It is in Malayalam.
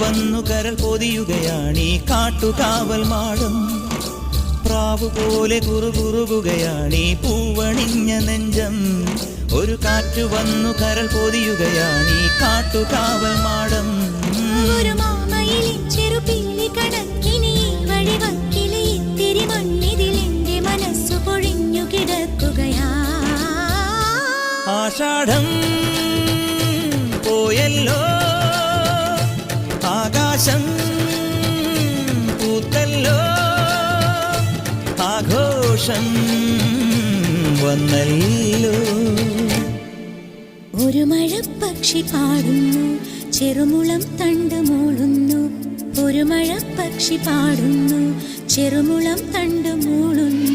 വന്നു കരൾ പൊതിയുകയാണീ കാട്ടുകാവൽ മാടം. പ്രാവു പോലെ കുറുകുറുകുകയാണീ പൂവണിഞ്ഞ നെഞ്ചം. ഒരു കാറ്റു വന്നു കരൾ പൊതിയുകയാണീ കാട്ടുകാവൽ മാടം. ഒരു മാമയിലെ ചെറുപീലി കണക്കിനി വഴിവക്കിലെ ഇത്തിരി മണ്ണിതിൽ എന്റെ മനസ്സു പൊഴിഞ്ഞു കിടക്കുകയാ. ആഷാഢം പോയല്ലോ, ആകാശം പൂത്തല്ലോ, ആഘോഷം വന്നല്ലോ. ഒരു മഴപ്പക്ഷി പാടുന്നു, ചെറുമുളം തണ്ട് മൂളുന്നു. ഒരു മഴപ്പക്ഷി പാടുന്നു, ചെറുമുളം തണ്ട് മൂളുന്നു.